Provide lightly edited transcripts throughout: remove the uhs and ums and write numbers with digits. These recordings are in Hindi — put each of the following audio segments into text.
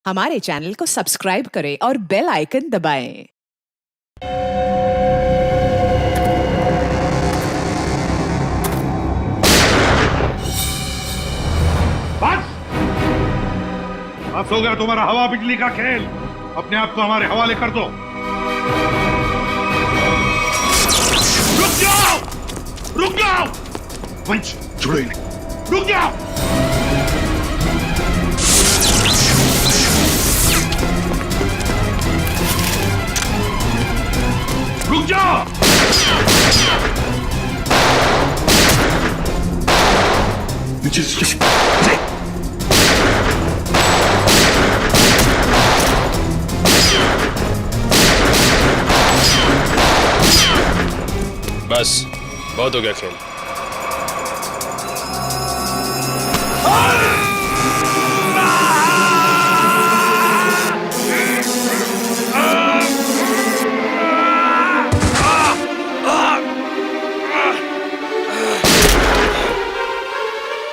हमारे चैनल को सब्सक्राइब करें और बेल आइकन दबाएं। बस हो गया तुम्हारा हवा बिजली का खेल। अपने आप को हमारे हवाले कर दो। रुक जाओ, रुक जाओ। वंश छोड़ो इन्हें, रुक जाओ। रुक जाओ। बस बहुत हो गया खेल।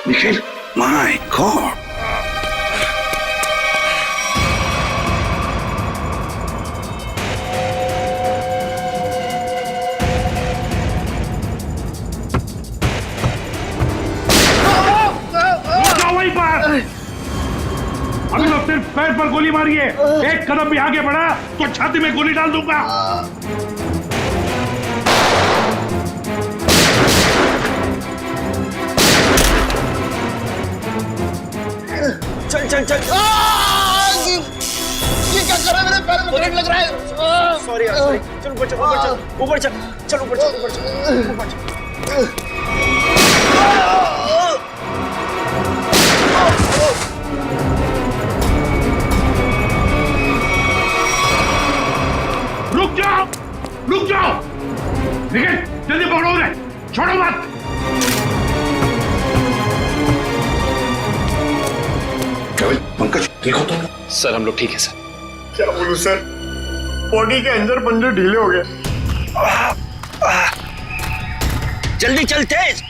Michael, my God. अभी तो सिर्फ पैर पर गोली मारी है। एक कदम भी आगे बढ़ा तो छाती में गोली डाल दूंगा। चल चल चल। ये क्या कर रहा है? मेरे पैर में करंट लग रहा है। सॉरी यार, सॉरी। चल ऊपर चल, ऊपर चल, ऊपर चल, चल ऊपर चल, ऊपर चल, ऊपर चल। रुक जाओ, रुक जाओ। निखिल जल्दी पकड़ो उन्हें, छोड़ो मत। पंकज देखो तो। सर हम लोग ठीक है सर। क्या बोलूं सर, बॉडी के अंदर पंजे ढीले हो गए। जल्दी चल, तेज।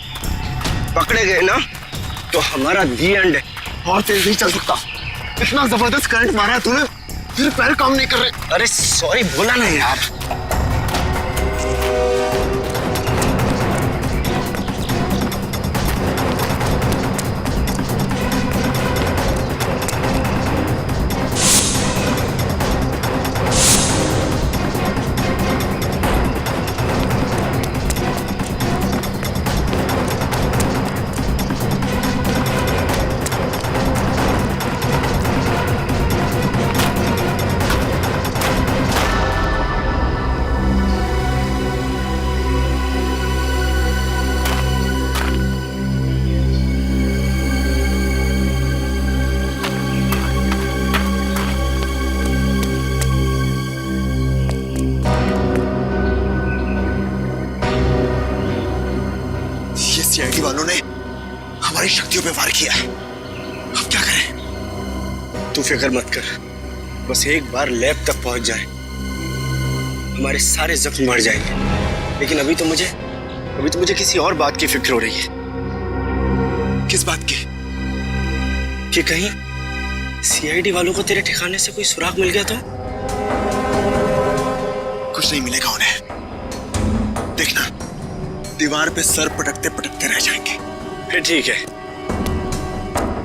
पकड़े गए ना तो हमारा दी एंड है। और तेज नहीं चल सकता। इतना जबरदस्त करंट मारा है तूने, तेरे पैर काम नहीं कर रहे। अरे सॉरी बोला ना यार। सीआईडी वालों ने हमारी शक्तियों पे वार किया है। अब क्या करें? तू फिक्र मत कर, बस एक बार लैब तक पहुंच जाए, हमारे सारे जख्म मर जाएंगे। लेकिन अभी तो मुझे किसी और बात की फिक्र हो रही है। किस बात की? कि कहीं सीआईडी वालों को तेरे ठिकाने से कोई सुराग मिल गया तो? कुछ नहीं मिलेगा उन्हें। देखना, दीवार पे सर पटकते पटकते रह जाएंगे। फिर ठीक है,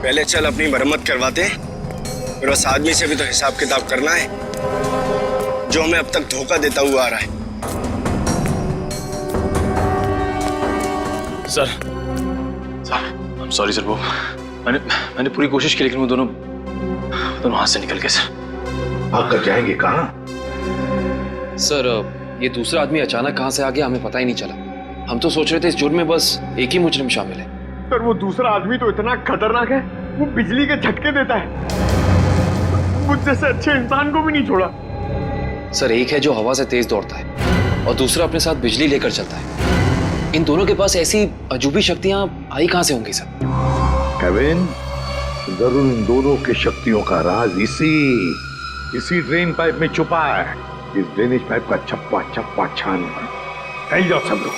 पहले चल अपनी मरम्मत करवाते हैं। फिर उस आदमी से भी तो हिसाब किताब करना है जो हमें अब तक धोखा देता हुआ आ रहा है। Sir I am sorry sir. वो मैंने पूरी कोशिश की लेकिन वो दोनों हाथ से निकल गए सर। आकर जाएंगे कहाँ? सर ये दूसरा आदमी अचानक कहां से आ गया हमें पता ही नहीं चला। हम तो सोच रहे थे इस जुर्म में बस एक ही मुजरिम शामिल है। पर वो दूसरा आदमी तो इतना खतरनाक है, वो बिजली के झटके देता है। मुझ जैसे अच्छे इंसान को भी नहीं छोड़ा। सर एक है जो हवा से तेज दौड़ता है और दूसरा अपने साथ बिजली लेकर चलता है। इन दोनों के पास ऐसी अजूबी शक्तियां आई कहां से होंगी सर? केविन, जरूर इन दोनों की शक्तियों का राज इसी ड्रेन पाइप में छुपा है। इस ड्रेनेज पाइप का चप्पा चप्पा छान फैल जाओ सब लोग।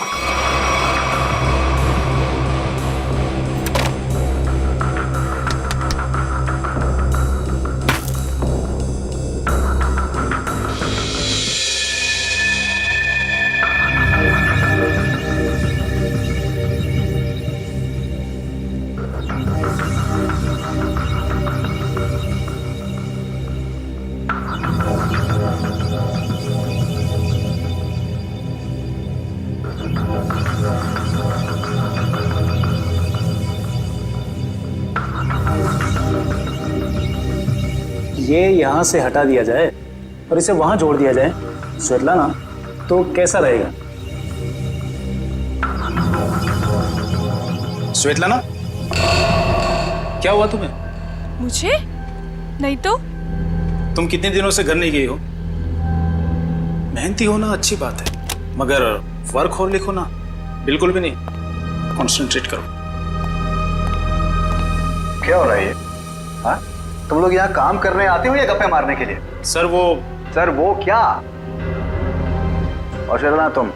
ये यहाँ से हटा दिया जाए और इसे वहां जोड़ दिया जाए स्वेतलाना, तो कैसा रहेगा? स्वेतलाना, क्या हुआ तुम्हें? मुझे? नहीं तो। तुम कितने दिनों से घर नहीं गई हो? मेहनती होना अच्छी बात है, मगर वर्क और लिखो ना, बिल्कुल भी नहीं। कॉन्सेंट्रेट करो। क्या हो रहा है ये? हाँ? तुम लोग यहाँ काम करने आते हो या गप्पे मारने के लिए? सर वो क्या? और शर्मा, तुम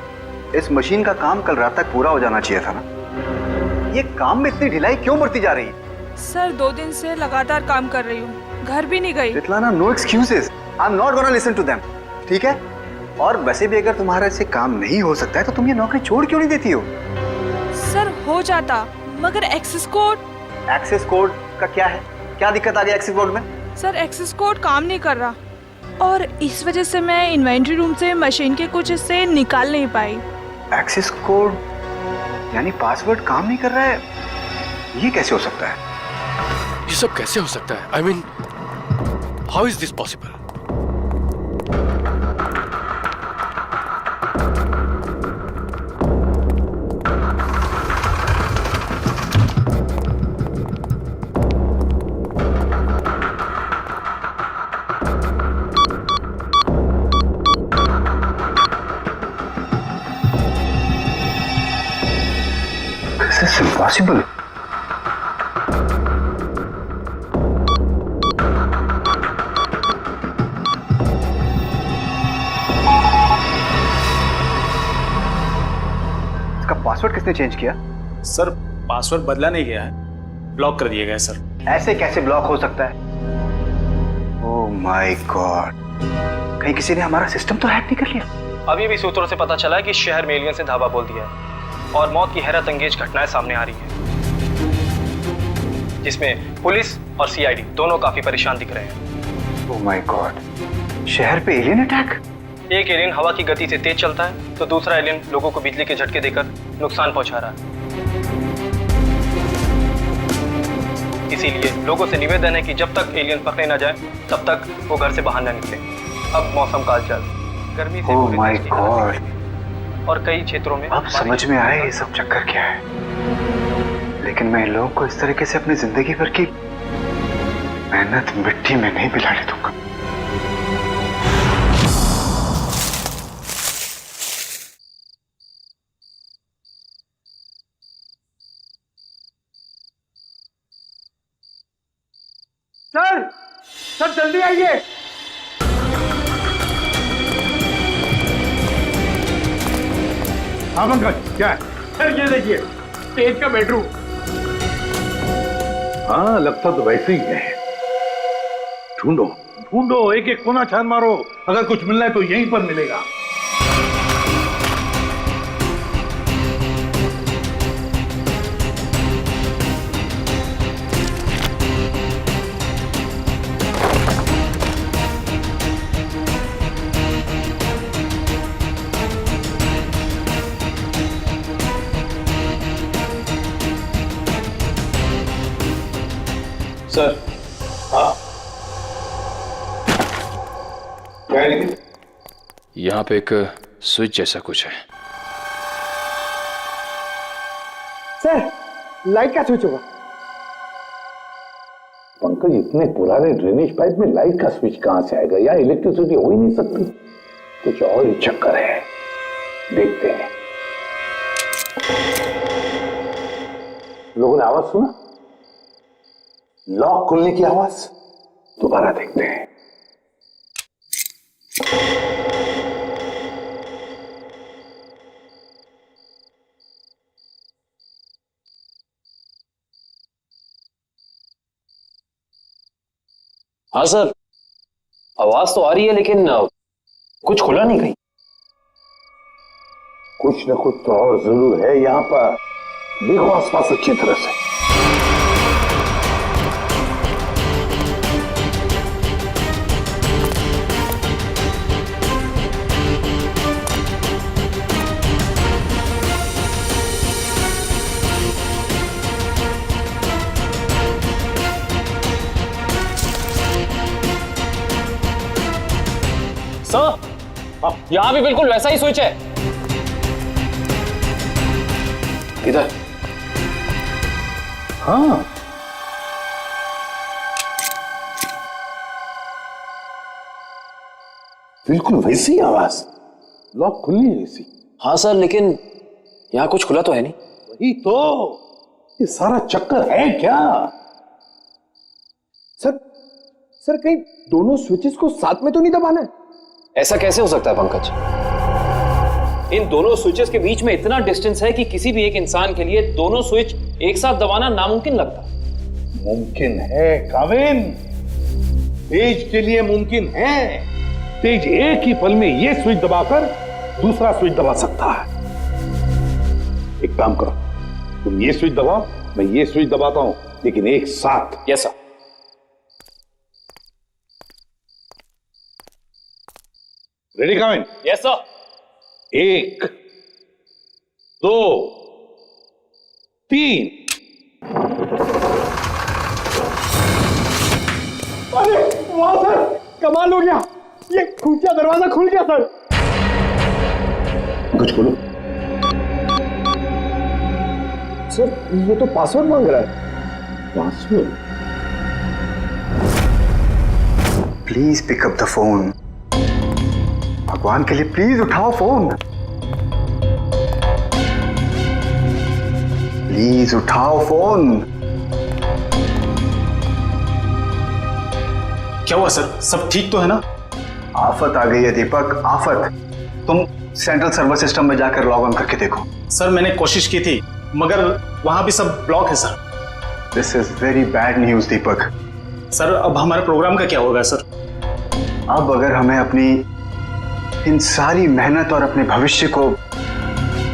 इस मशीन का काम कल रात तक पूरा हो जाना चाहिए था ना। ये काम में इतनी ढिलाई क्यों बढ़ती जा रही है? सर 2 दिन से लगातार काम कर रही हूँ, घर भी नहीं गई। Svetlana, no excuses. I am not gonna listen to them. ठीक है? और वैसे भी अगर तुम्हारे से काम नहीं हो सकता है तो तुम ये नौकरी छोड़ क्यों नहीं देती हो? सर हो जाता, मगर एक्सेस कोड। एक्सेस कोड का क्या है? क्या दिक्कत आ गई एक्सेस कोड में? सर एक्सेस कोड काम नहीं कर रहा और इस वजह से मैं इन्वेंट्री रूम से मशीन के कुछ हिस्से निकाल नहीं पाई। एक्सेस कोड यानी पासवर्ड काम नहीं कर रहा है? ये कैसे हो सकता है? ये सब कैसे हो सकता है? I mean, how is this possible? This is impossible. इसका पासवर्ड किसने चेंज किया? सर पासवर्ड बदला नहीं गया है, ब्लॉक कर दिया गया है सर। ऐसे कैसे ब्लॉक हो सकता है? ओह माय गॉड, कहीं किसी ने हमारा सिस्टम तो हैक नहीं कर लिया? अभी भी सूत्रों से पता चला है कि शहर में एलियंस ने धावा बोल दिया है और मौत की हैरत अंगेज घटनाएं सामने आ रही हैं, जिसमें पुलिस और सीआईडी दोनों काफी परेशान दिख रहे हैं। ओह माय गॉड, शहर पे एलियन अटैक? एक एलियन हवा की गति से तेज चलता है तो दूसरा एलियन लोगों को बिजली के झटके देकर नुकसान पहुंचा रहा है। इसीलिए लोगों से निवेदन है कि जब तक एलियन पकड़े न जाए तब तक वो घर से बाहर न निकले। अब मौसम कालचाल, गर्मी से ओह माय गॉड, और कई क्षेत्रों में अब समझ में आया ये सब चक्कर क्या है। लेकिन मैं इन लोगों को इस तरीके से अपनी जिंदगी भर की मेहनत मिट्टी में नहीं मिलाने दूंगा। सर जल्दी आइए। हाँ पंकज, क्या है? सर ये देखिए, तेज का बेडरूम। हाँ, लगता तो वैसे ही है। ढूंढो ढूंढो, एक एक कोना छान मारो, अगर कुछ मिलना है तो यहीं पर मिलेगा। सर यहाँ पे एक स्विच जैसा कुछ है। सर लाइट का स्विच होगा। पंकज, इतने पुराने ड्रेनेज पाइप में लाइट का स्विच कहां से आएगा? या इलेक्ट्रिसिटी हो ही नहीं सकती। कुछ और ही चक्कर है, देखते हैं। लोगों ने आवाज सुना? लॉक खुलने की आवाज। दोबारा देखते हैं। हाँ सर, आवाज तो आ रही है लेकिन कुछ खुला नहीं कहीं। कुछ न कुछ तो और जरूर है यहाँ पर। देखो आसपास अच्छी तरह से। सर, यहाँ भी बिल्कुल वैसा ही स्विच है। इधर। हाँ, बिल्कुल वैसी आवाज, लॉक खुली है इसी। हाँ सर, लेकिन यहाँ कुछ खुला तो है नहीं। वही तो, ये सारा चक्कर है क्या? सर कहीं दोनों स्विचेस को साथ में तो नहीं दबाना है? ऐसा कैसे हो सकता है पंकज? इन दोनों स्विचेस के बीच में इतना डिस्टेंस है कि किसी भी एक इंसान के लिए दोनों स्विच एक साथ दबाना नामुमकिन लगता। मुमकिन है काविन, तेज के लिए मुमकिन है। तेज एक ही पल में ये स्विच दबाकर दूसरा स्विच दबा सकता है। एक काम करो, तुम ये स्विच दबाओ, मैं ये स्विच दबाता हूं, लेकिन एक साथ। Yes sir. Ready Kavin? Yes sir. 1 2 3। अरे वाह सर, कमाल हो गया, ये खुफिया दरवाजा खुल गया सर। कुछ खोलो। सर ये तो पासवर्ड मांग रहा है। Password? Please pick up the phone. भगवान के लिए प्लीज उठाओ फोन। प्लीज उठाओ फोन। क्या हुआ सर, सब ठीक तो है ना? आफत आ गई है दीपक, आफत। तुम सेंट्रल सर्वर सिस्टम में जाकर लॉग ऑन करके देखो। सर मैंने कोशिश की थी, मगर वहां भी सब ब्लॉक है sir. This is very bad news Deepak. Sir अब हमारे प्रोग्राम का क्या होगा सर? अब अगर हमें अपनी इन सारी मेहनत और अपने भविष्य को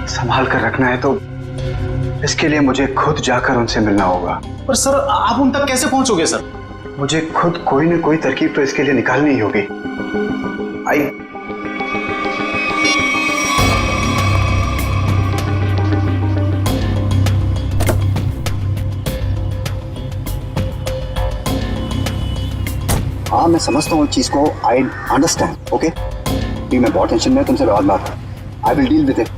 संभाल कर रखना है तो इसके लिए मुझे खुद जाकर उनसे मिलना होगा। पर सर आप उन तक कैसे पहुंचोगे सर? मुझे खुद कोई न कोई तरकीब तो इसके लिए निकालनी ही होगी। आई हाँ, मैं समझता हूँ इस चीज को। I understand. ओके, मैं बहुत टेंशन में, तुमसे बाद बात। I will deal with it.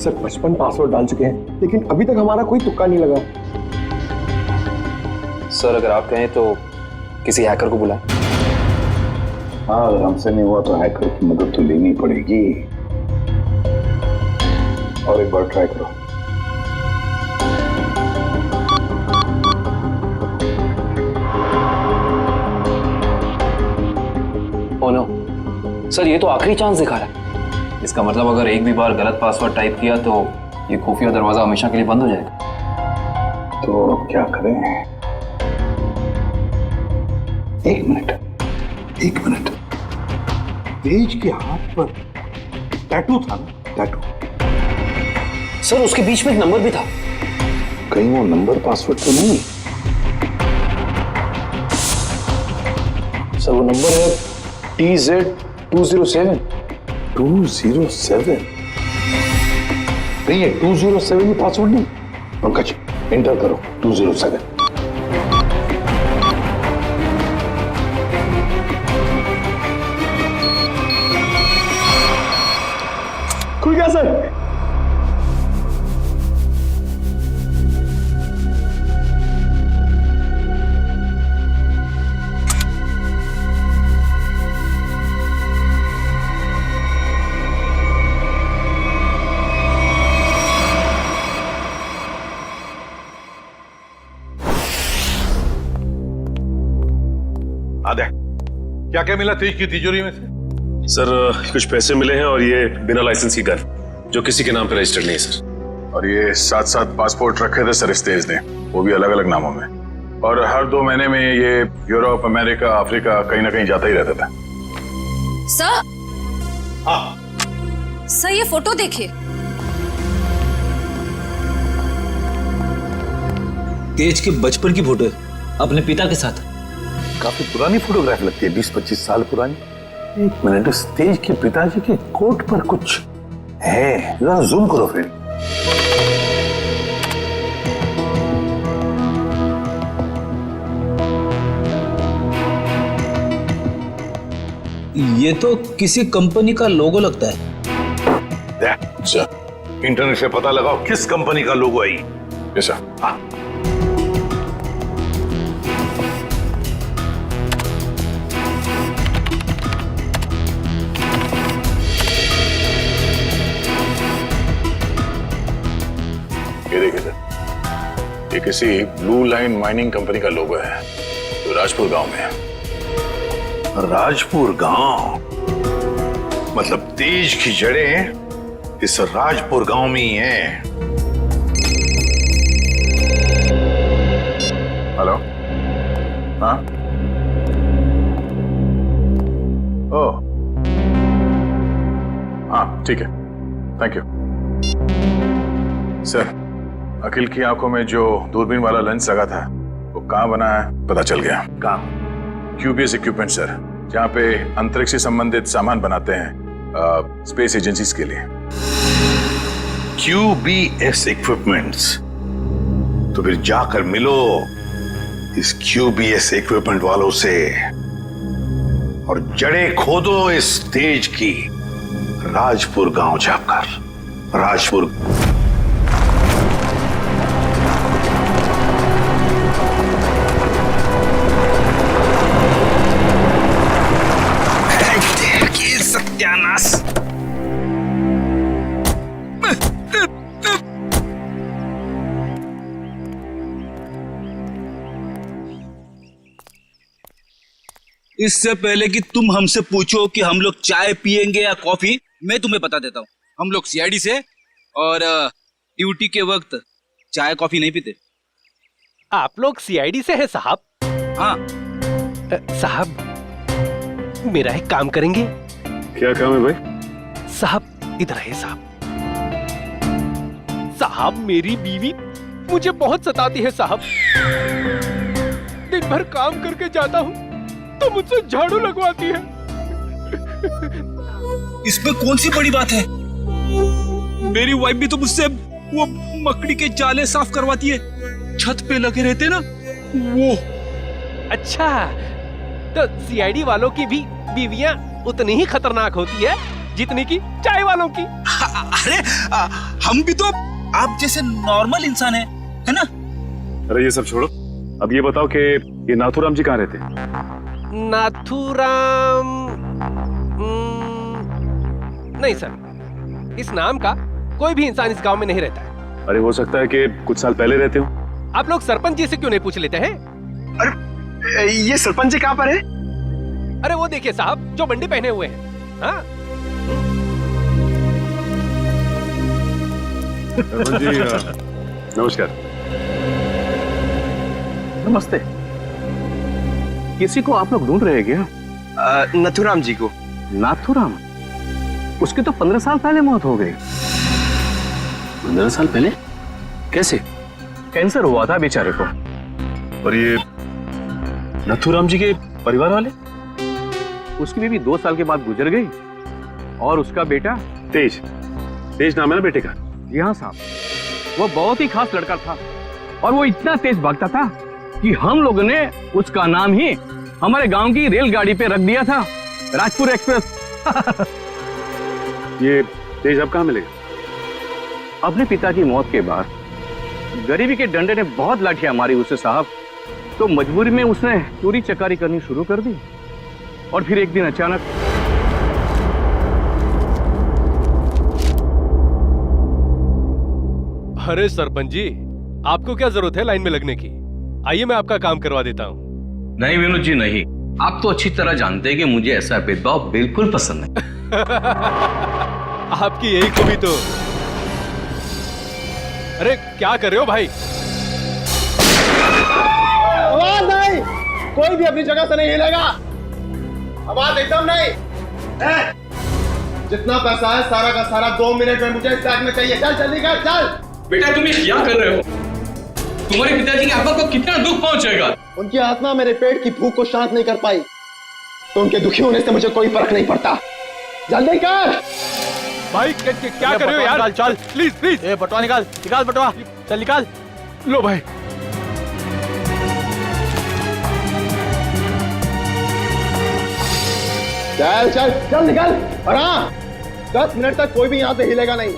Sir 55 password डाल चुके हैं, लेकिन अभी तक हमारा कोई तुक्का नहीं लगा। सर अगर आप कहें तो किसी हैकर को बुलाएं। हाँ, अगर हमसे नहीं हुआ तो हैकर की मदद तो लेनी पड़ेगी। और एक बार ट्राई करो। ओह नो सर, ये तो आखिरी चांस दिखा रहा है। इसका मतलब अगर एक भी बार गलत पासवर्ड टाइप किया तो ये खुफिया दरवाजा हमेशा के लिए बंद हो जाएगा। तो अब क्या करें? एक मिनट। तेज के हाथ पर टैटू था ना? टैटू। सर उसके बीच में एक नंबर भी था। कहीं वो नंबर पासवर्ड तो नहीं? सर वो नंबर है TZ207। 207? नहीं, 207 ही पासवर्ड नहीं। पंकज एंटर करो 207। खुल गया सर। आदे, क्या क्या मिला तेज की तिजोरी में से? सर कुछ पैसे मिले हैं और ये बिना लाइसेंस की गन, जो किसी के नाम पे रजिस्टर्ड नहीं है सर। और ये 7-7 पासपोर्ट रखे थे सर इस तेज ने, वो भी अलग अलग नामों में। और हर 2 महीने में ये यूरोप, अमेरिका, अफ्रीका कहीं ना कहीं जाता ही रहता था। सर, हाँ सर ये फोटो देखिए। तेज के बचपन की फोटो है अपने पिता के साथ। काफी पुरानी फोटोग्राफ लगती है, 20-25 साल पुरानी। एक मिनट, इस तेज के पिताजी के कोट पर कुछ है, जरा जूम करो फिर। ये तो किसी कंपनी का लोगो लगता है। इंटरनेट से पता लगाओ किस कंपनी का लोगो है। ऐसा? हाँ। ये देखिए सर, ये किसी ब्लू लाइन माइनिंग कंपनी का लोगो है जो राजपुर गांव में है। राजपुर गांव मतलब तेज की जड़ें इस राजपुर गांव में ही हैं। हेलो, हाँ, ओ, हाँ ठीक है, थैंक यू सर। अखिल की आंखों में जो दूरबीन वाला लेंस लगा था वो कहाँ बना है पता चल गया। कहाँ? QBS इक्विपमेंट सर, जहाँ पे अंतरिक्ष से संबंधित सामान बनाते हैं स्पेस एजेंसीज के लिए। QBS equipments? तो फिर जाकर मिलो इस QBS इक्विपमेंट वालों से और जड़ें खोदो इस तेज की राजपुर गांव जाकर। राजपुर सत्यानाश। इससे पहले कि तुम हमसे पूछो कि हम लोग चाय पियेंगे या कॉफी, मैं तुम्हें बता देता हूँ, हम लोग CID से और ड्यूटी के वक्त चाय कॉफी नहीं पीते। आप लोग CID से हैं साहब? हाँ साहब, मेरा एक काम करेंगे? क्या काम है भाई? साहब इधर है साहब। साहब मेरी बीवी मुझे बहुत सताती है साहब। दिन भर काम करके जाता हूँ तो मुझसे झाड़ू लगवाती है। इसमें कौन सी बड़ी बात है? मेरी वाइफ भी तो मुझसे वो मकड़ी के जाले साफ करवाती है, छत पे लगे रहते ना वो। अच्छा, तो CID वालों की भी बीवियां उतनी ही खतरनाक होती है जितनी की चाय वालों की। अरे हम भी तो आप जैसे नॉर्मल इंसान है ना? अरे ये सब छोड़ो, अब ये बताओ कि ये नाथूराम जी कहाँ रहते हैं? नाथूराम नहीं सर, इस नाम का कोई भी इंसान इस गांव में नहीं रहता है। अरे हो सकता है कि कुछ साल पहले रहते हो। आप लोग सरपंच जी से क्यों नहीं पूछ लेते हैं? अरे ये सरपंच जी कहाँ पर है? अरे वो देखिए साहब, जो बंडी पहने हुए हैं। हाँ जी, नमस्कार। नमस्ते। किसी को आप लोग ढूंढ रहे हैं क्या? नथुराम जी को। नाथूराम? उसकी तो 15 साल पहले मौत हो गई। 15 साल पहले? कैसे? कैंसर हुआ था बेचारे को। और ये नथुराम जी के परिवार वाले? उसकी बीवी 2 साल के बाद गुजर गई और उसका बेटा तेज नाम है ना बेटे का? जी हाँ साहब, वो बहुत ही खास लड़का था और वो इतना तेज भागता था कि हम लोगों ने उसका नाम ही हमारे गांव की रेलगाड़ी पे रख दिया था, राजपुर एक्सप्रेस। ये तेज अब कहाँ मिलेगा? अपने पिता की मौत के बाद गरीबी के डंडे ने बहुत लाठियां मारी उसे साहब, तो मजबूरी में उसने चोरी चकारी करनी शुरू कर दी। और फिर एक दिन अचानक अरे सरपंच जी, आपको क्या जरूरत है लाइन में लगने की? आइए मैं आपका काम करवा देता हूँ। नहीं विनोद जी नहीं, आप तो अच्छी तरह जानते हैं कि मुझे ऐसा भेदभाव बिल्कुल पसंद है। आपकी यही खूबी तो अरे क्या कर रहे हो भाई? आवाज नहीं, कोई भी अपनी जगह से नहीं हिलेगा। आवाज एकदम नहीं। जितना पैसा है सारा का सारा 2 मिनट में मुझे इस बैग में चाहिए। चल जल्दी कर, चल। बेटा तुम ये क्या कर रहे हो? तुम्हारे पिताजी की आत्मा को कितना दुख पहुंचेगा? उनकी आत्मा मेरे पेट की भूख को शांत नहीं कर पाई, तो उनके दुखी होने से मुझे कोई फर्क नहीं पड़ता। जल्दी कर भाई क्या कर रहे हो यार? चल प्लीज प्लीज। ये बटवा निकाल, निकाल बटवा, चल निकाल। लो भाई। चल चल चल निकाल। और हाँ, 10 मिनट तक कोई भी यहाँ से हिलेगा नहीं।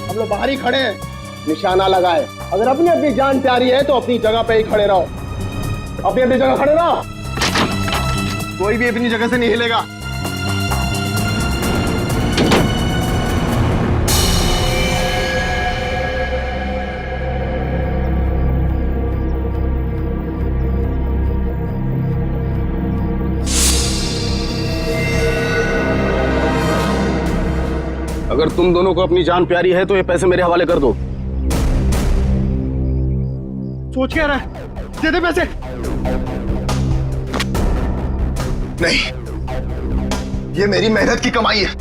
हम लोग बाहर ही खड़े हैं, निशाना लगाए। अगर अपनी अपनी जान प्यारी है तो अपनी जगह पे ही खड़े रहो। अपनी अपनी जगह खड़े रहो, कोई भी अपनी जगह से नहीं हिलेगा। अगर तुम दोनों को अपनी जान प्यारी है तो ये पैसे मेरे हवाले कर दो। सोच क्या रहा है? दे दे पैसे। नहीं, ये मेरी मेहनत की कमाई है,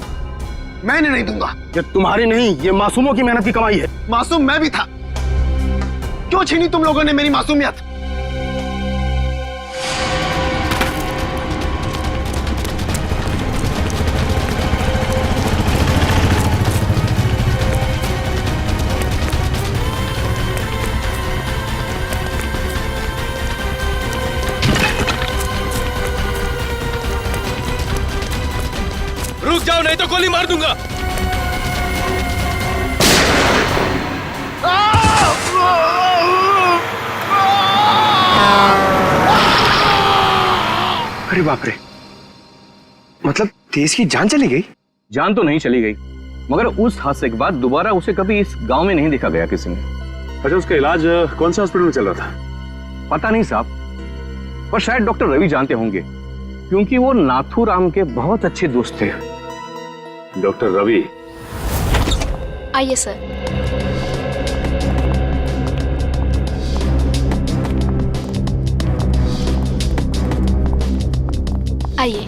मैं इन्हें नहीं दूंगा। ये तुम्हारी नहीं, ये मासूमों की मेहनत की कमाई है। मासूम मैं भी था, क्यों छीनी तुम लोगों ने मेरी मासूमियत? रुक जाओ नहीं तो गोली मार दूंगा। अरे बाप रे, मतलब तेज की जान चली गई? जान तो नहीं चली गई, मगर उस हादसे के बाद दोबारा उसे कभी इस गांव में नहीं देखा गया किसी ने। अच्छा, उसका इलाज कौन से हॉस्पिटल में चल रहा था? पता नहीं साहब, पर शायद डॉक्टर रवि जानते होंगे, क्योंकि वो नाथूराम के बहुत अच्छे दोस्त थे। डॉक्टर रवि? आइए सर। आइए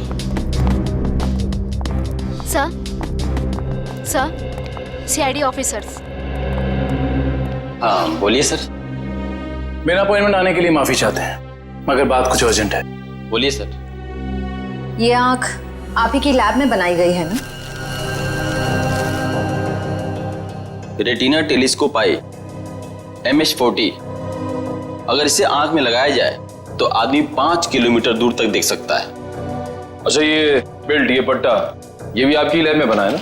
सर। CID officers. हाँ बोलिए सर। मेरा अपॉइंटमेंट आने के लिए माफी चाहते हैं, मगर बात कुछ अर्जेंट है। बोलिए सर। ये आंख आप ही की लैब में बनाई गई है ना? रेटिना टेलीस्कोप आई MH40, अगर इसे आंख में लगाया जाए तो आदमी 5 किलोमीटर दूर तक देख सकता है। अच्छा, ये बेल्ट, ये पट्टा, ये भी आपकी लैब में बना है ना?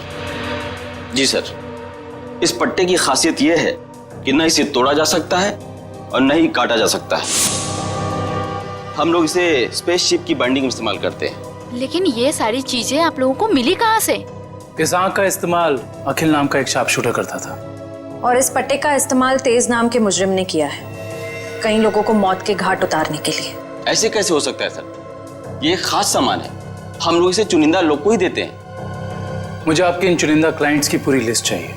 जी सर। इस पट्टे की खासियत यह है कि न इसे तोड़ा जा सकता है और न ही काटा जा सकता है। हम लोग इसे स्पेसशिप की बाइंडिंग में इस्तेमाल करते हैं। लेकिन ये सारी चीजें आप लोगों को मिली कहाँ से? इस आंख का इस्तेमाल अखिल नाम का एक शार्प शूटर करता था, और इस पट्टे का इस्तेमाल तेज नाम के मुजरिम ने किया है, कई लोगों को मौत के घाट उतारने के लिए। ऐसे कैसे हो सकता है सर? ये एक खास सामान है, हम लोग इसे चुनिंदा लोग को ही देते हैं। मुझे आपके इन चुनिंदा क्लाइंट्स की पूरी लिस्ट चाहिए।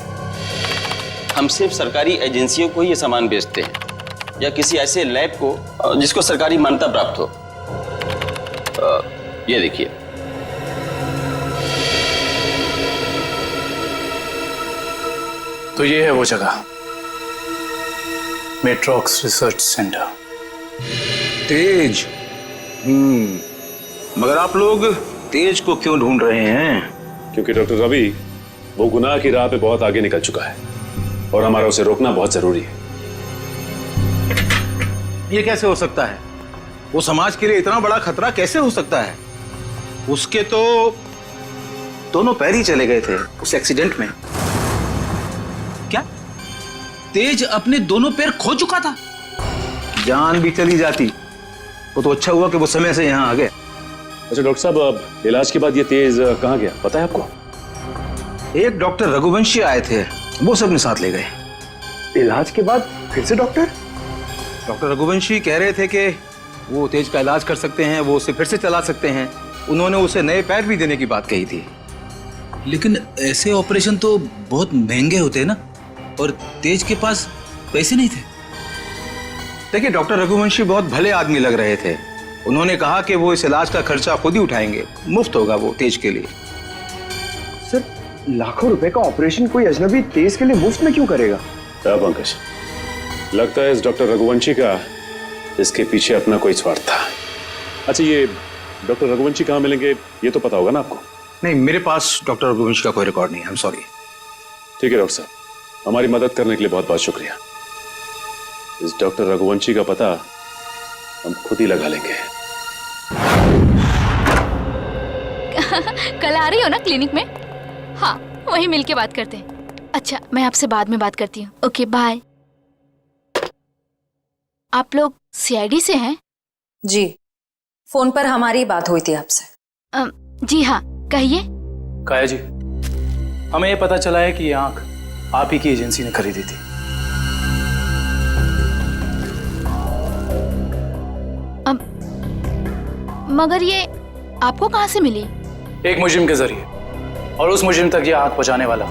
हम सिर्फ सरकारी एजेंसियों को ही ये सामान बेचते हैं, या किसी ऐसे लैब को जिसको सरकारी मान्यता प्राप्त हो। ये देखिए, तो ये है वो जगह, मेट्रॉक्स रिसर्च सेंटर। तेज। मगर आप लोग तेज को क्यों ढूंढ रहे हैं? क्योंकि डॉक्टर रवि वो गुनाह की राह पे बहुत आगे निकल चुका है और हमारा उसे रोकना बहुत जरूरी है। ये कैसे हो सकता है? वो समाज के लिए इतना बड़ा खतरा कैसे हो सकता है? उसके तो दोनों पैर ही चले गए थे उस एक्सीडेंट में। क्या तेज अपने दोनों पैर खो चुका था? जान भी चली जाती वो तो अच्छा हुआ कि वो समय से यहाँ आ गए। अच्छा डॉक्टर साहब, अब इलाज के बाद ये तेज कहाँ गया पता है आपको? एक डॉक्टर रघुवंशी आए थे, वो सबने साथ ले गए। इलाज के बाद फिर से डॉक्टर रघुवंशी कह रहे थे कि वो तेज का इलाज कर सकते हैं, वो उसे फिर से चला सकते हैं। उन्होंने उसे नए पैर भी देने की बात कही थी। लेकिन ऐसे ऑपरेशन तो बहुत महंगे होते हैं ना, और तेज के पास पैसे नहीं थे। देखिए, डॉक्टर रघुवंशी बहुत भले आदमी लग रहे थे। उन्होंने कहा कि वो इस इलाज का खर्चा खुद ही उठाएंगे, मुफ्त होगा वो तेज के लिए। सर, लाखों रुपए का ऑपरेशन कोई अजनबी तेज के लिए मुफ्त में क्यों करेगा? पंकज, लगता है इस डॉक्टर रघुवंशी का इसके पीछे अपना कोई स्वार्थ था। अच्छा, ये डॉक्टर रघुवंशी कहाँ मिलेंगे ये तो पता होगा ना आपको? नहीं, मेरे पास डॉक्टर रघुवंशी का कोई रिकॉर्ड नहीं है। I am sorry. ठीक है डॉक्टर साहब, हमारी मदद करने के लिए बहुत बहुत शुक्रिया। इस डॉक्टर रघुवंशी का पता हम खुद ही लगा लेंगे। कल आ रही हो ना क्लिनिक में? हाँ, वहीं मिलके बात करते हैं। अच्छा, मैं आपसे बाद में बात करती हूँ। Okay, bye. आप लोग सीआईडी से हैं? जी, फोन पर हमारी बात हुई थी आपसे। जी हाँ, कहिए। काया जी, हमें ये पता चला है कि ये आंख आप ही की एजेंसी ने खरीदी थी। मगर ये आपको कहाँ से मिली? एक मुजरिम के जरिए, और उस मुजरिम तक ये आंख पहुंचाने वाला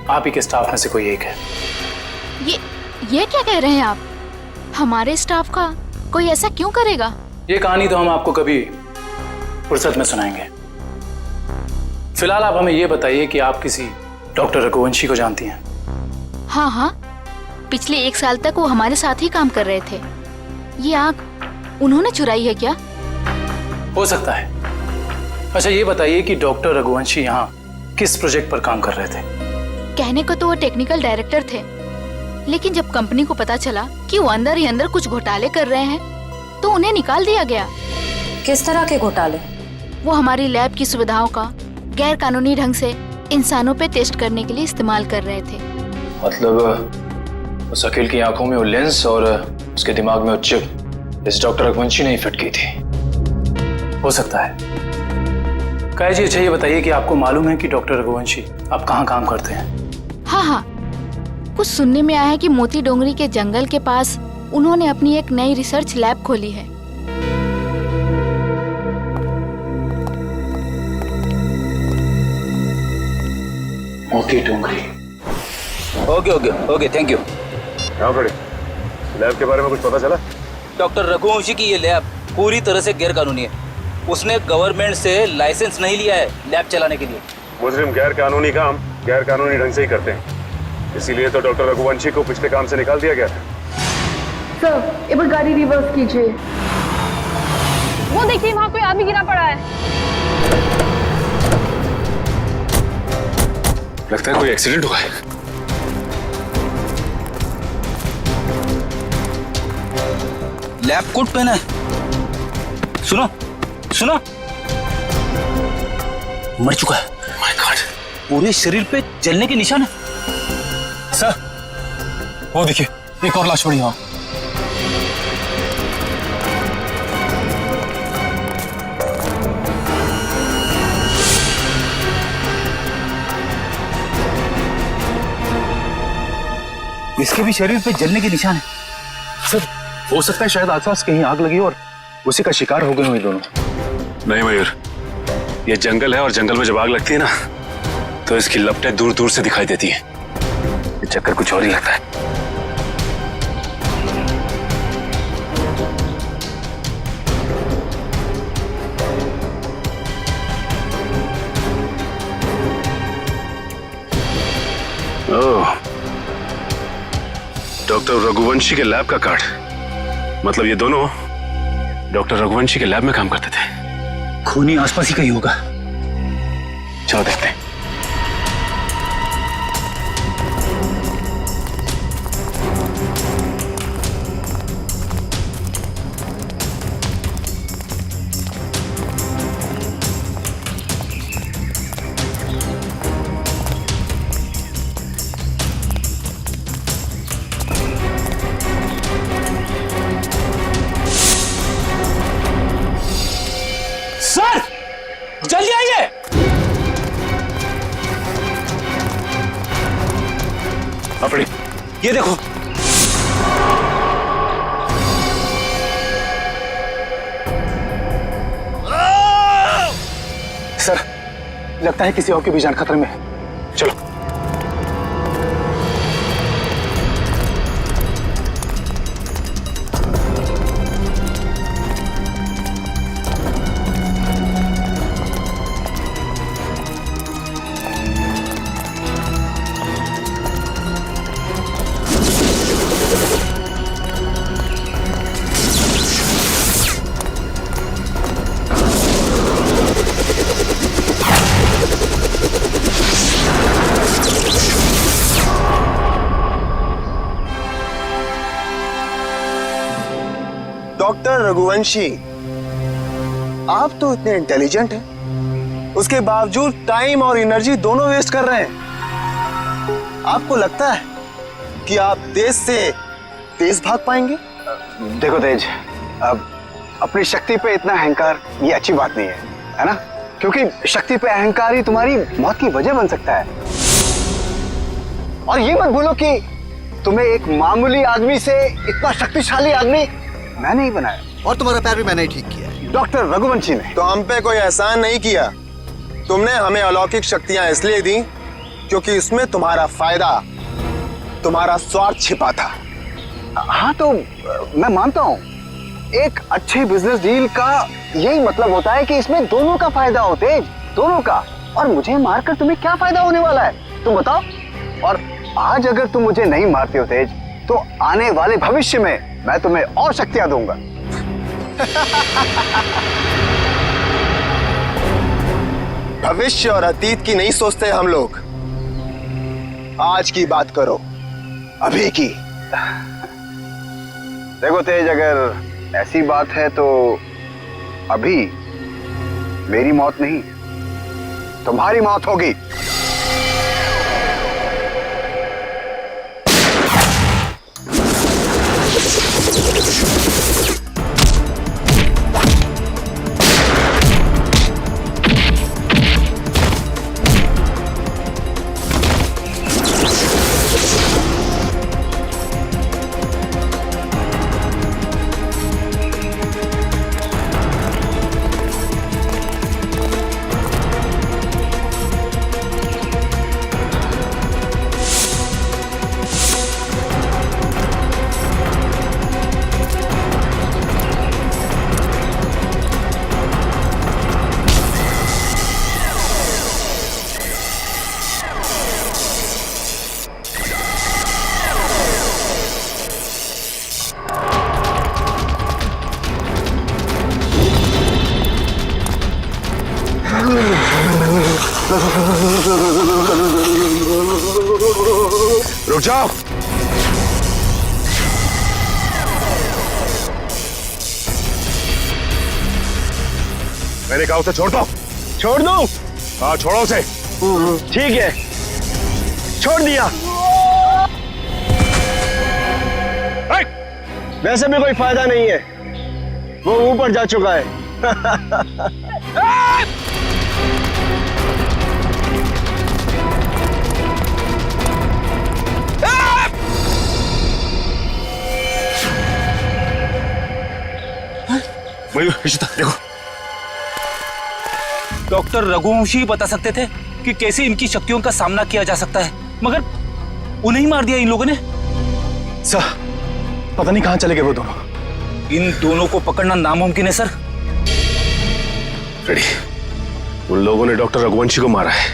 आप ही के स्टाफ में से कोई एक है। ये क्या कह रहे हैं आप? हमारे स्टाफ का कोई ऐसा क्यों करेगा? ये कहानी तो हम आपको कभी फुर्सत में सुनाएंगे। फिलहाल आप हमें ये बताइए कि आप किसी डॉक्टर रघुवंशी को जानती हैं? हाँ हाँ, पिछले 1 साल तक वो हमारे साथ ही काम कर रहे थे। ये आंख उन्होंने चुराई है क्या? हो सकता है। अच्छा, ये बताइए कि डॉक्टर रघुवंशी यहाँ किस प्रोजेक्ट पर काम कर रहे थे? कहने को तो वो टेक्निकल डायरेक्टर थे, लेकिन जब कंपनी को पता चला कि वो अंदर ही अंदर कुछ घोटाले कर रहे हैं तो उन्हें निकाल दिया गया। किस तरह के घोटाले? वो हमारी लैब की सुविधाओं का गैर कानूनी ढंग से इंसानों पे टेस्ट करने के लिए इस्तेमाल कर रहे थे। मतलब उस अकील की आंखों में वो लेंस और उसके दिमाग में वो चिप इस डॉक्टर रघुवंशी ने ही फिट की थी। हो सकता है। काया जी, अच्छा ये बताइए कि आपको मालूम है कि डॉक्टर रघुवंशी आप कहाँ काम करते हैं? हाँ हाँ, कुछ सुनने में आया है कि मोती डोंगरी के जंगल के पास उन्होंने अपनी एक नई रिसर्च लैब खोली है। Moti Dongri. Okay okay okay, thank you. हाँ बड़े, लैब के बारे में कुछ पता चला? डॉक्टर रघुवंशी की ये लैब पूरी तरह से गैर कानूनी है। उसने गवर्नमेंट से लाइसेंस नहीं लिया है लैब चलाने के लिए। मुजरिम गैर कानूनी काम गैर कानूनी ढंग से ही करते हैं, इसीलिए तो डॉक्टर रघुवंशी को पिछले काम से निकाल दिया गया था। सर, एक बार गाड़ी रिवर्स कीजिए। वो देखिए, वहाँ कोई आदमी गिरा पड़ा है। लगता है कोई एक्सीडेंट हुआ है। लैब कोट पहना है। सुनो सुनो, मर चुका है। माय गॉड, पूरे शरीर पे जलने के निशान है। सर, वो देखिए, एक और लाश पड़ी वहां। इसके भी शरीर पे जलने के निशान है। सर, हो सकता है शायद आसपास कहीं आग लगी और उसी का शिकार हो गए हुए दोनों। नहीं मयूर, ये जंगल है और जंगल में जब आग लगती है ना तो इसकी लपटें दूर दूर से दिखाई देती हैं। ये चक्कर कुछ और ही लगता है। ओह, डॉक्टर रघुवंशी के लैब का कार्ड। मतलब ये दोनों डॉक्टर रघुवंशी के लैब में काम करते थे। खूनी आसपास ही कहीं होगा। चलो देखते हैं। सर, जल्दी आइए। अपनी ये देखो, सर, लगता है किसी और की भी जान खतरे में है। चलो। डॉक्टर रघुवंशी, आप तो इतने इंटेलिजेंट हैं, उसके बावजूद टाइम और एनर्जी दोनों वेस्ट कर रहे हैं। आपको लगता है कि आप तेज से तेज भाग पाएंगे? देखो तेज, अब अपनी शक्ति पे इतना अहंकार ये अच्छी बात नहीं है ना? क्योंकि शक्ति पे अहंकार ही तुम्हारी मौत की वजह बन सकता है। और ये मत भूलो कि तुम्हें एक मामूली आदमी से इतना शक्तिशाली आदमी मैंने ही बनाया, और तुम्हारा पैर भी मैंने ही ठीक किया, डॉक्टर रघुवंशी ने। तो हम पे कोई एहसान नहीं किया। तुमने हमें अलौकिक शक्तियां इसलिए दी क्योंकि इसमें तुम्हारा फायदा, तुम्हारा स्वार्थ छिपा था। हाँ तो मैं मानता हूँ, एक अच्छे बिजनेस डील का यही मतलब होता है कि इसमें दोनों का फायदा हो तेज, दोनों का। और मुझे मारकर तुम्हें क्या फायदा होने वाला है, तुम बताओ? और आज अगर तुम मुझे नहीं मारते हो तेज, तो आने वाले भविष्य में मैं तुम्हें और शक्तियां दूंगा। भविष्य और अतीत की नहीं सोचते हम लोग, आज की बात करो, अभी की। देखो तेज, अगर ऐसी बात है तो अभी मेरी मौत नहीं, तुम्हारी मौत होगी। रुक जाओ। मैंने कहा उसे छोड़ दो। छोड़ दो? हाँ छोड़ो उसे। ठीक है, छोड़ दिया। वैसे भी कोई फायदा नहीं है, वो ऊपर जा चुका है। देखो, डॉक्टर रघुवंशी बता सकते थे कि कैसे इनकी शक्तियों का सामना किया जा सकता है, मगर उन्हें ही मार दिया इन लोगों ने। सर, पता नहीं कहां चले गए वो दोनों। इन दोनों को पकड़ना नामुमकिन है सर। रेडी, उन लोगों ने डॉक्टर रघुवंशी को मारा है,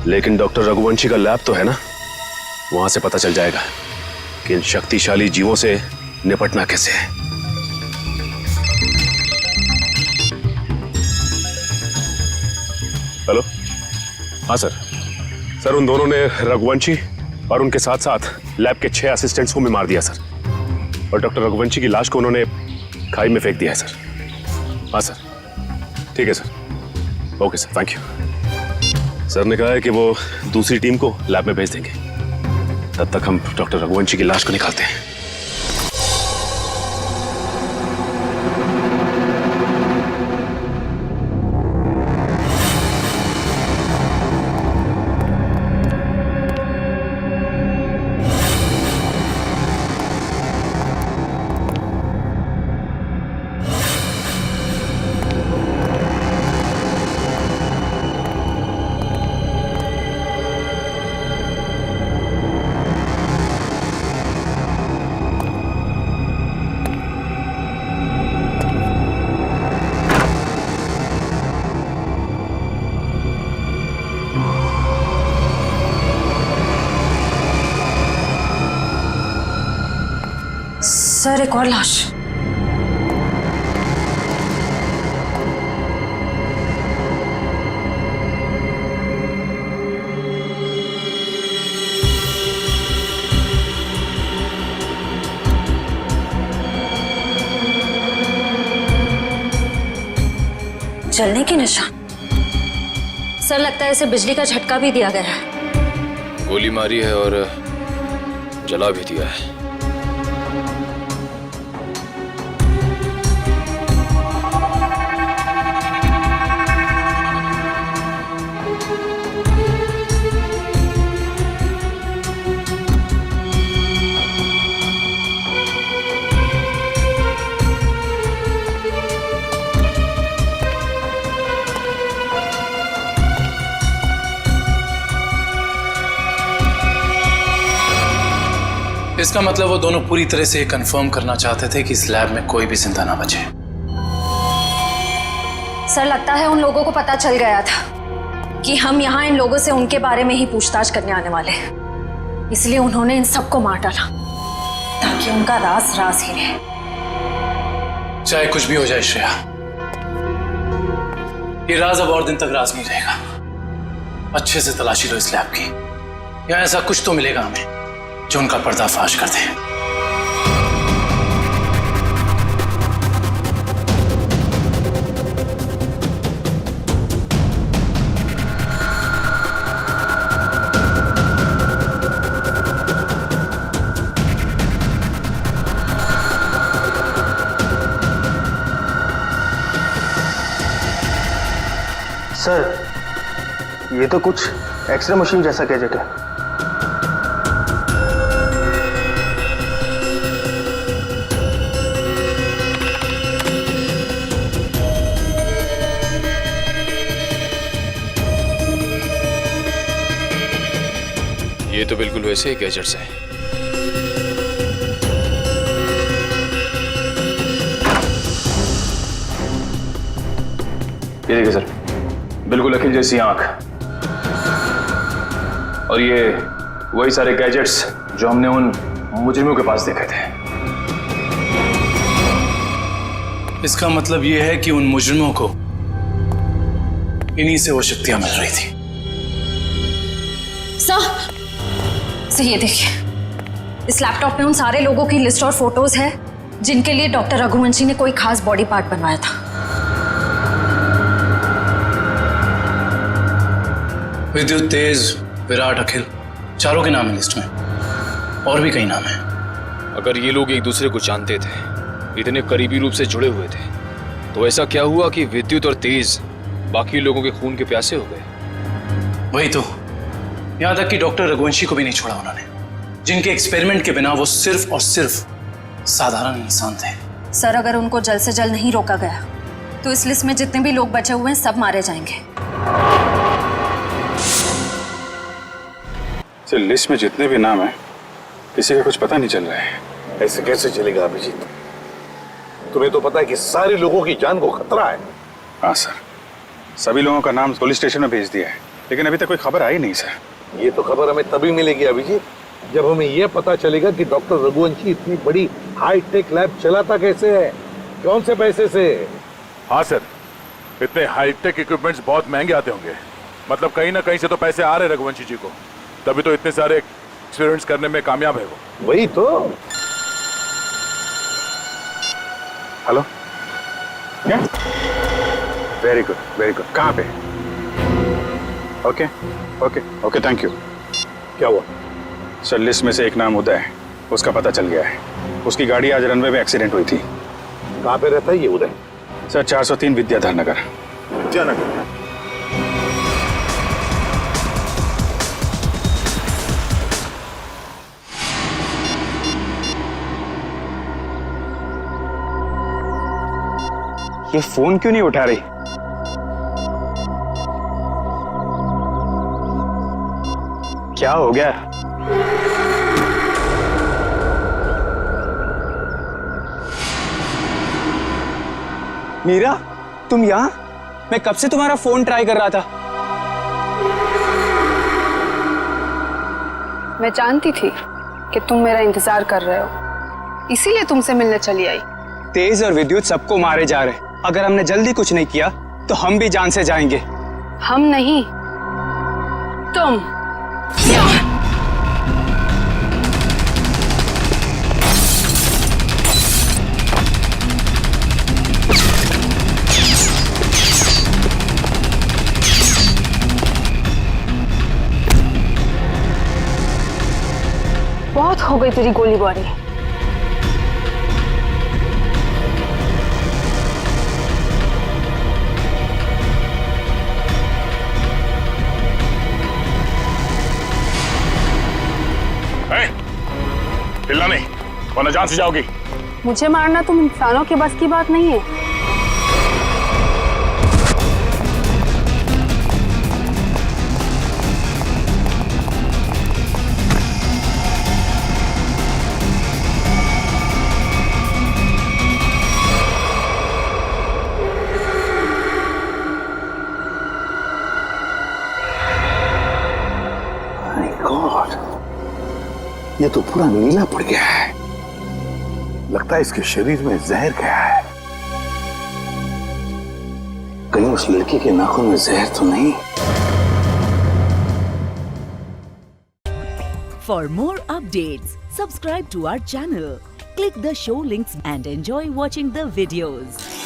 लेकिन डॉक्टर रघुवंशी का लैब तो है ना, वहां से पता चल जाएगा कि इन शक्तिशाली जीवों से निपटना कैसे है। हेलो, हाँ सर। सर, उन दोनों ने रघुवंशी और उनके साथ साथ लैब के 6 असिस्टेंट्स को भी मार दिया सर, और डॉक्टर रघुवंशी की लाश को उन्होंने खाई में फेंक दिया है सर। हाँ सर, ठीक है sir. Okay sir, thank you. Sir ने कहा है कि वो दूसरी टीम को लैब में भेज देंगे, तब तक हम डॉक्टर रघुवंशी की लाश को निकालते हैं। सर, एक और लाश। जलने के निशान। सर लगता है इसे बिजली का झटका भी दिया गया है। गोली मारी है और जला भी दिया है। इसका मतलब वो दोनों पूरी तरह से कंफर्म करना चाहते थे कि इस लैब में कोई भी जिंदा ना बचे। सर लगता है उन लोगों को पता चल गया था कि हम यहाँ इन लोगों से उनके बारे में ही पूछताछ करने आने वाले हैं, इसलिए उन्होंने इन सबको मार डाला ताकि उनका राज राज ही रहे। चाहे कुछ भी हो जाए श्रेया, ये राज अब और दिन तक राज नहीं रहेगा। अच्छे से तलाशी लो इस लैब की, या ऐसा कुछ तो मिलेगा हमें जो उनका पर्दाफाश कर दे। सर, ये तो कुछ एक्सरे मशीन जैसा गैजेट है। ये तो बिल्कुल वैसे ही गैजेट्स हैं। ये देखिए सर, बिल्कुल अखिल जैसी आंख, और ये वही सारे गैजेट्स जो हमने उन मुजरिमों के पास देखे थे। इसका मतलब ये है कि उन मुजरिमों को इन्हीं से वो शक्तियां मिल रही थी। सर ये देखिए, इस लैपटॉप में उन सारे लोगों की लिस्ट और फोटोज है जिनके लिए डॉक्टर रघुवंशी ने कोई खास बॉडी पार्ट बनवाया था। विद्युत, तेज, विराट, अखिल, चारों के नाम है लिस्ट में, और भी कई नाम हैं। अगर ये लोग एक दूसरे को जानते थे, इतने करीबी रूप से जुड़े हुए थे, तो ऐसा क्या हुआ कि विद्युत और तेज बाकी लोगों के खून के प्यासे हो गए? वही तो, यहां तक कि डॉक्टर रघुवंशी को भी नहीं छोड़ा उन्होंने, जिनके एक्सपेरिमेंट के बिना वो सिर्फ और सिर्फ साधारण इंसान थे। सर अगर उनको जल्द से जल्द नहीं रोका गया तो इस लिस्ट में जितने भी लोग बचे हुए हैं सब मारे जाएंगे। सर, लिस्ट में जितने भी नाम हैं, किसी का कुछ पता नहीं चल रहा है। ऐसे कैसे चलेगा अभिजीत? तुम्हें तो पता है कि सारे लोगों की जान को खतरा है। हाँ सर, सभी लोगों का नाम पुलिस स्टेशन में भेज दिया है, लेकिन अभी तक कोई खबर आई नहीं सर। ये तो खबर हमें तभी मिलेगी अभिजीत, जब हमें यह पता चलेगा कि डॉक्टर रघुवंशी इतनी बड़ी हाईटेक लैब चलाता कैसे है, कौन से पैसे से। हाँ सर, इतने हाईटेक इक्विपमेंट्स बहुत महंगे आते होंगे, मतलब कहीं ना कहीं से तो पैसे आ रहे रघुवंशी जी को, तभी तो इतने सारे एक्सपेरिमेंट्स करने में कामयाब है वो। वही तो। हेलो, क्या? Very good, very good. कहाँ पे? Okay okay okay, thank you. क्या हुआ? सर, लिस्ट में से एक नाम उदय है, उसका पता चल गया है। उसकी गाड़ी आज रनवे में एक्सीडेंट हुई थी। कहाँ पे रहता है ये उदय? सर, 403 विद्याधर नगर। विद्यानगर। ये फोन क्यों नहीं उठा रही? क्या हो गया? मीरा, तुम यहां? मैं कब से तुम्हारा फोन ट्राई कर रहा था। मैं जानती थी कि तुम मेरा इंतजार कर रहे हो, इसीलिए तुमसे मिलने चली आई। तेज और विद्युत सबको मारे जा रहे, अगर हमने जल्दी कुछ नहीं किया तो हम भी जान से जाएंगे। हम नहीं, तुम। गई तेरी गोलीबारी। हिलना नहीं, वरना जान से जाओगी। मुझे मारना तुम इंसानों के बस की बात नहीं है। ये तो पूरा नीला पड़ गया है। लगता है इसके शरीर में जहर गया है। कहीं उस लड़की के नाखून में जहर तो नहीं? For more updates, subscribe to our channel, click the show links and enjoy watching the videos.